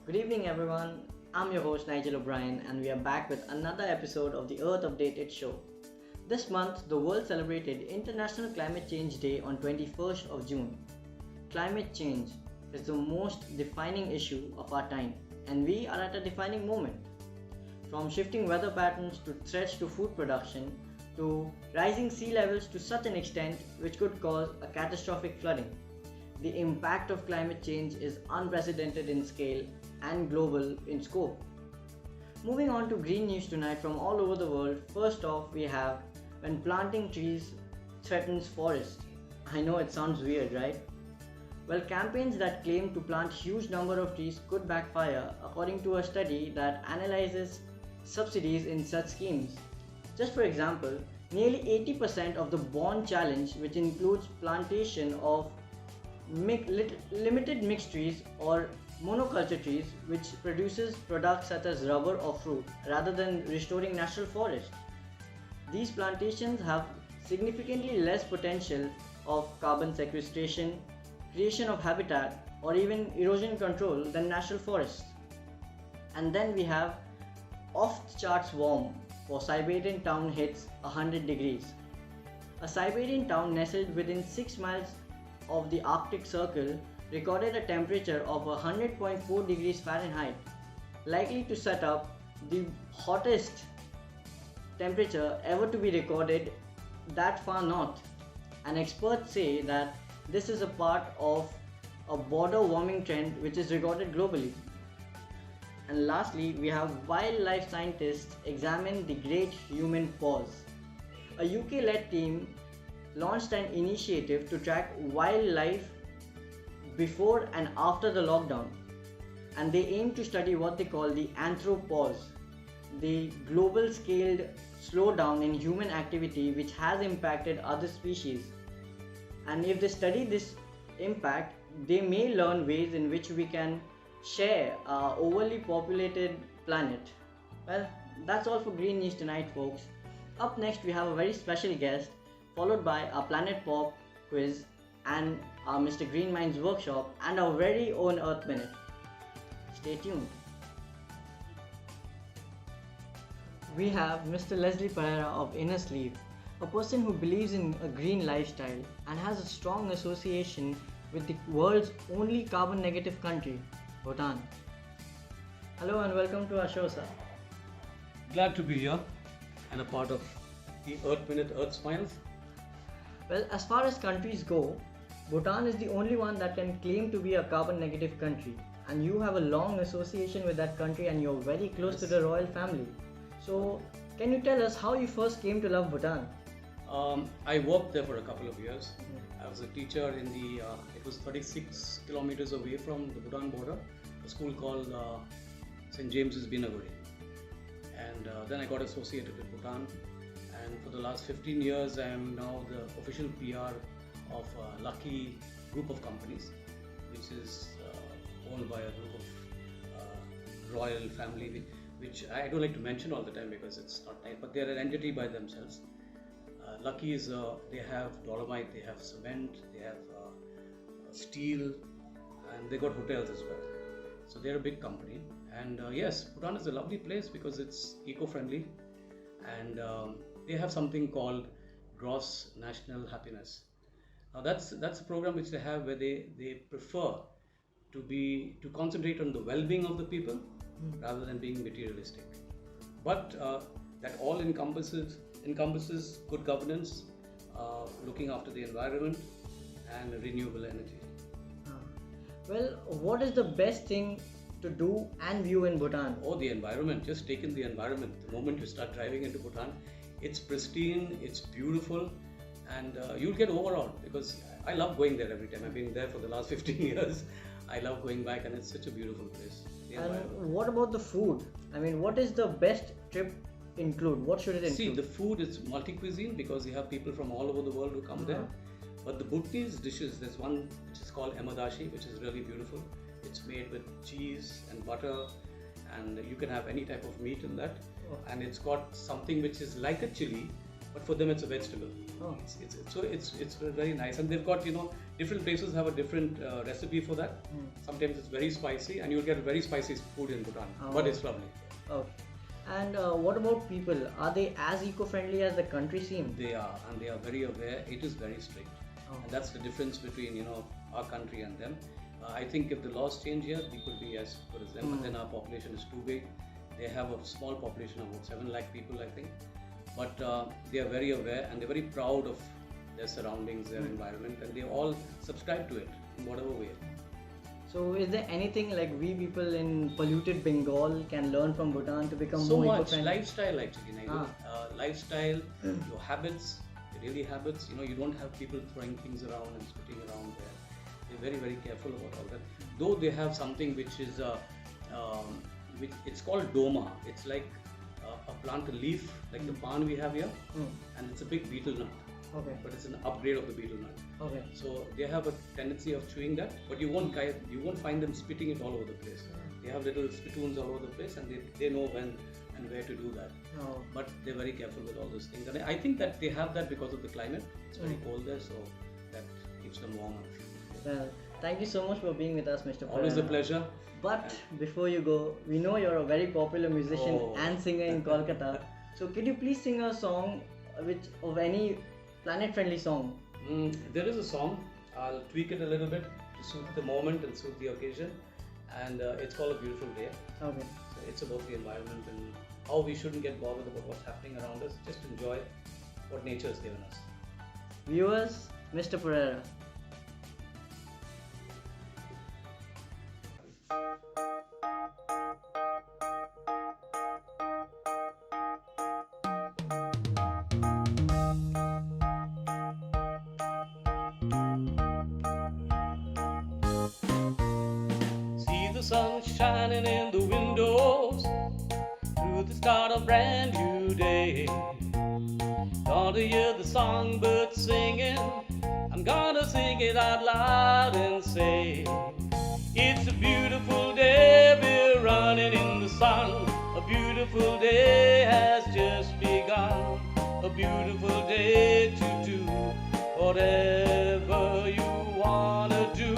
Good evening, everyone. I'm your host Nigel O'Brien, and we are back with another episode of the Earth Updated show. This month, the world celebrated International Climate Change Day on 21st of June. Climate change is the most defining issue of our time, and we are at a defining moment. From shifting weather patterns to threats to food production to rising sea levels to such an extent which could cause a catastrophic flooding. The impact of climate change is unprecedented in scale and global in scope. Moving on to green news tonight from all over the world, first off we have when planting trees threatens forest. I know it sounds weird, right? Well, campaigns that claim to plant huge number of trees could backfire according to a study that analyzes subsidies in such schemes. Just for example, nearly 80% of the Bond Challenge, which includes plantation of limited mixed trees or monoculture trees, which produces products such as rubber or fruit rather than restoring natural forest. These plantations have significantly less potential of carbon sequestration, creation of habitat, or even erosion control than natural forests. And then we have off the charts warm for Siberian town hits 100 degrees. A Siberian town nestled within 6 miles of the Arctic Circle recorded a temperature of 100.4 degrees Fahrenheit, likely to set up the hottest temperature ever to be recorded that far north. And experts say that this is a part of a border warming trend which is recorded globally. And lastly, we have wildlife scientists examine the Great Human Pause. A UK-led team launched an initiative to track wildlife before and after the lockdown, and they aim to study what they call the anthropause, the global scaled slowdown in human activity which has impacted other species. And if they study this impact, they may learn ways in which we can share our overly populated planet. Well, that's all for Green News tonight, folks. Up next, we have a very special guest, followed by our Planet Pop quiz and our Mr. Green Minds workshop and our very own Earth Minute. Stay tuned. We have Mr. Leslie Pereira of Inner Sleep, a person who believes in a green lifestyle and has a strong association with the world's only carbon negative country, Bhutan. Hello and welcome to our show, sir. Glad to be here and a part of the Earth Minute Earth Smiles. Well, as far as countries go, Bhutan is the only one that can claim to be a carbon negative country, and you have a long association with that country and you're very close to the royal family. So, can you tell us how you first came to love Bhutan? I worked there for a couple of years. I was a teacher in it was 36 kilometers away from the Bhutan border, a school called St. James's Binaguri. And then I got associated with Bhutan. And for the last 15 years, I am now the official PR of a Lucky group of companies, which is owned by a group of royal family, which I don't like to mention all the time because it's not nice, but they're an entity by themselves. Lucky is, they have dolomite, they have cement, they have steel, and they got hotels as well. So they're a big company. And yes, Bhutan is a lovely place because it's eco-friendly, and they have something called Gross National Happiness. Now that's a program which they have where they prefer to concentrate on the well-being of the people rather than being materialistic. But that all encompasses good governance, looking after the environment, and renewable energy. Well, what is the best thing to do and view in Bhutan? Oh, the environment. Just take in the environment. The moment you start driving into Bhutan, it's pristine, it's beautiful, and you'll get overawed because I love going there every time. I've been there for the last 15 years. I love going back, and it's such a beautiful place. And what about the food? I mean, what is the best trip include? What should it include? See, the food is multi-cuisine because you have people from all over the world who come there. But the Bhutanese dishes, there's one which is called emadashi, which is really beautiful. It's made with cheese and butter, and you can have any type of meat in that. And it's got something which is like a chili, but for them it's a vegetable. Oh. It's very nice, and they've got, different places have a different recipe for that. Sometimes it's very spicy, and you'll get very spicy food in Bhutan, but it's lovely. Okay. And what about people? Are they as eco-friendly as the country seems? They are, and they are very aware. It is very strict, and that's the difference between our country and them. I think if the laws change here, we could be as good as them. But then our population is too big. They have a small population of about 7 lakh people, I think. But they are very aware, and they're very proud of their surroundings, their environment, and they all subscribe to it in whatever way. So is there anything like we people in polluted Bengal can learn from Bhutan to become So more much eco-friendly? lifestyle, actually, Nigel. Lifestyle, your habits, your daily habits. You don't have people throwing things around and spitting around there. They're very, very careful about all that. Though they have something which is it's called doma. It's like a plant, a leaf, like the palm we have here, and it's a big betel nut. Okay. But it's an upgrade of the betel nut. Okay. So they have a tendency of chewing that, but you won't find them spitting it all over the place. They have little spittoons all over the place, and they know when and where to do that. Oh. But they're very careful with all those things, and I think that they have that because of the climate. It's very cold there, so that keeps them warm. Well, thank you so much for being with us, Mr. Always a Parana. pleasure. But before you go, we know you're a very popular musician and singer in Kolkata. So could you please sing a song of any planet-friendly song? There is a song. I'll tweak it a little bit to suit the moment and suit the occasion, and it's called A Beautiful Day. Okay. So it's about the environment and how we shouldn't get bothered about what's happening around us. Just enjoy what nature has given us. Viewers, Mr. Pereira. See the sun shining in the windows through the start of a brand new day. Gonna hear the songbirds singing. I'm gonna sing it out loud and say, it's a beautiful day, we're running in the sun. A beautiful day has just begun. A beautiful day to do whatever you wanna do.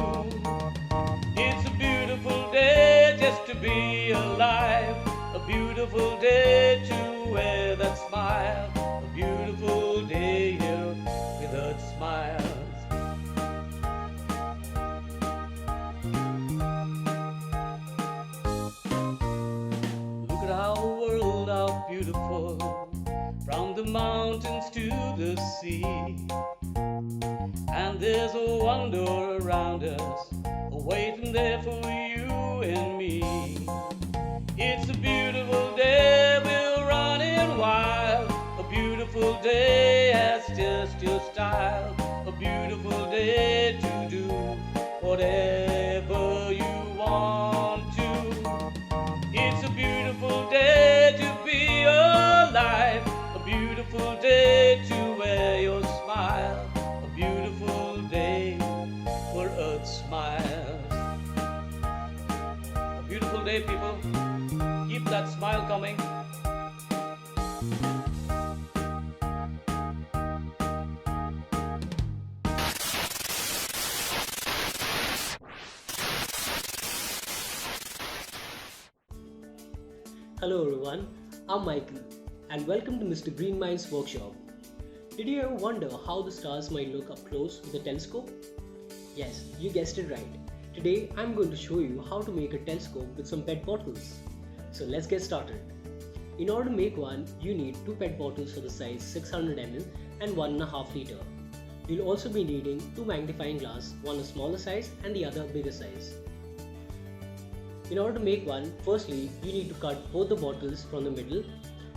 It's a beautiful day just to be alive. A beautiful day to wear that smile. A beautiful day here with that smiles. Look at our world, how beautiful, from the mountains to the sea. And there's a wonder around us, waiting there for you and me. It's a beautiful day, we're running wild. A beautiful day has just your style. A beautiful day to do whatever you want to. It's a beautiful day to be alive. A beautiful day to wear your smile. A beautiful day for Earth smiles. A beautiful day, people. Keep that smile coming. Hello everyone, I'm Michael and welcome to Mr. Green Mind's workshop. Did you ever wonder how the stars might look up close with a telescope? Yes, you guessed it right. Today I'm going to show you how to make a telescope with some PET bottles. So let's get started. In order to make one, you need 2 PET bottles for the size 600 ml and 1.5 liter. You'll also be needing 2 magnifying glass, one a smaller size and the other bigger size. In order to make one, firstly you need to cut both the bottles from the middle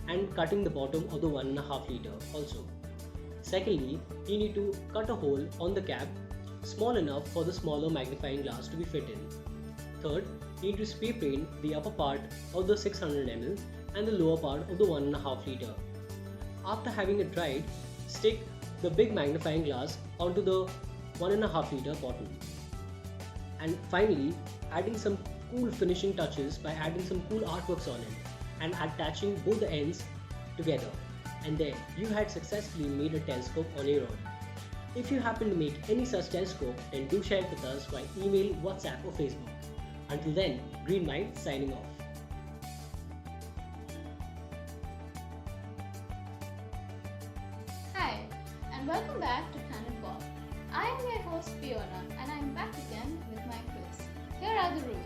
and cutting the bottom of the 1.5 liter also. Secondly, you need to cut a hole on the cap small enough for the smaller magnifying glass to be fit in. Third, you need to spray paint the upper part of the 600 ml and the lower part of the 1.5 liter. After having it dried, stick the big magnifying glass onto the 1.5 liter bottle. And finally, adding some cool finishing touches by adding some cool artworks on it and attaching both the ends together. and there you had successfully made a telescope on your own. If you happen to make any such telescope, then do share it with us via email, WhatsApp or Facebook. Until then, Green Mind signing off. Hi, and welcome back to Planet Bob. I am your host Fiona, and I am back again with my quiz. Here are the rules.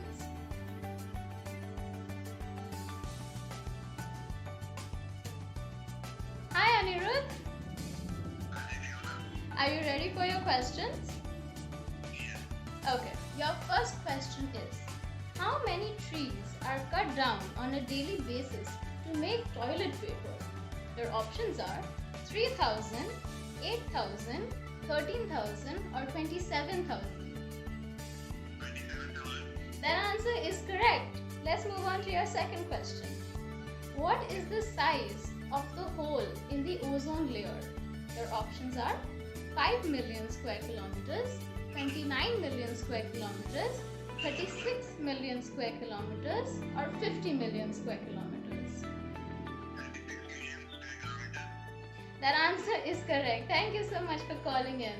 Hi Anirudh. Are you ready for your questions? Okay, your first question is, how many trees are cut down on a daily basis to make toilet paper? Your options are 3,000, 8,000, 13,000 or 27,000. That answer is correct. Let's move on to your second question. What is the size of the hole in the ozone layer? Your options are 5 million square kilometers, 29 million square kilometers, 36 million square kilometers or 50 million square kilometers. That answer is correct. Thank you so much for calling in.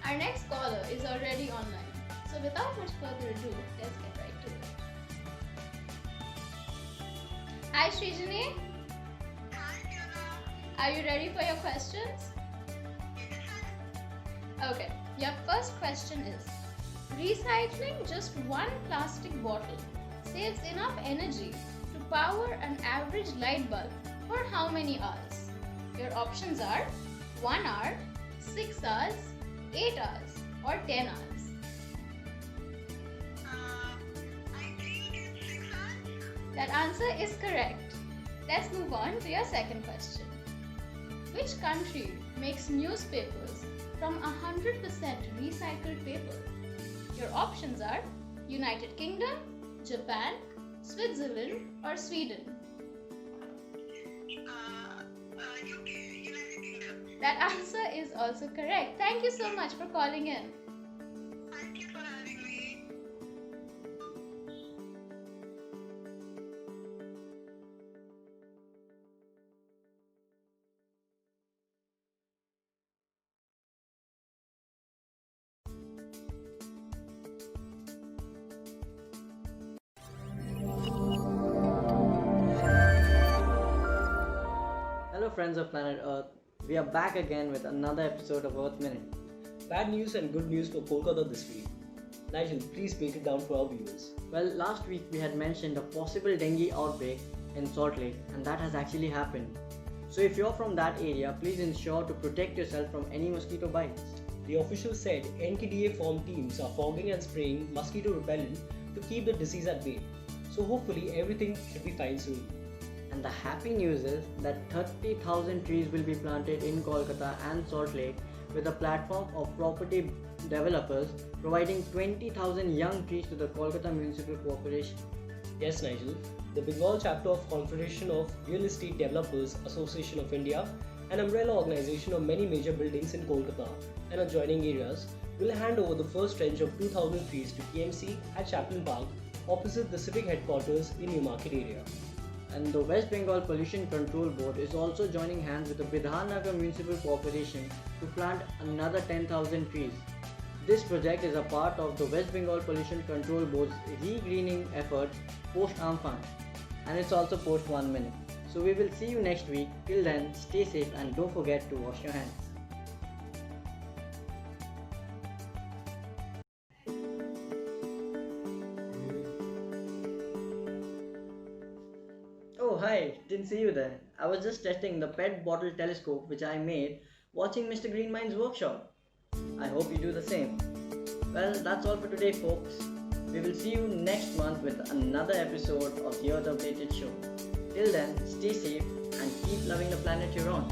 Our next caller is already online. So without much further ado, let's get right to it. Hi Srijani. Are you ready for your questions? Okay, your first question is, recycling just one plastic bottle saves enough energy to power an average light bulb for how many hours? Your options are 1 hour, 6 hours, 8 hours or 10 hours. I think it's 6 hours. That answer is correct. Let's move on to your second question. Which country makes newspapers from 100% recycled paper? Your options are United Kingdom, Japan, Switzerland or Sweden. UK, United Kingdom. That answer is also correct. Thank you so much for calling in. Thank you for having me. Hello, friends of planet Earth. We are back again with another episode of EarthMinute. Bad news and good news for Kolkata this week. Nigel, please break it down for our viewers. Well, last week we had mentioned a possible dengue outbreak in Salt Lake, and that has actually happened. So if you're from that area, please ensure to protect yourself from any mosquito bites. The officials said NKDA formed teams are fogging and spraying mosquito repellent to keep the disease at bay. So hopefully everything should be fine soon. And the happy news is that 30,000 trees will be planted in Kolkata and Salt Lake with a platform of property developers providing 20,000 young trees to the Kolkata Municipal Corporation. Yes, Nigel, the Bengal chapter of Confederation of Real Estate Developers Association of India, an umbrella organization of many major buildings in Kolkata and adjoining areas, will hand over the first tranche of 2,000 trees to KMC at Chaplin Park opposite the civic headquarters in Newmarket area. And the West Bengal Pollution Control Board is also joining hands with the Bidhannagar Municipal Corporation to plant another 10,000 trees. This project is a part of the West Bengal Pollution Control Board's re-greening effort post-Amphan, and it's also post 1 minute. So we will see you next week. Till then, stay safe and don't forget to wash your hands. Oh hi, didn't see you there. I was just testing the PET bottle telescope which I made watching Mr. Greenmind's workshop. I hope you do the same. Well, that's all for today, folks. We will see you next month with another episode of the Earth Updated Show. Till then, stay safe and keep loving the planet you're on.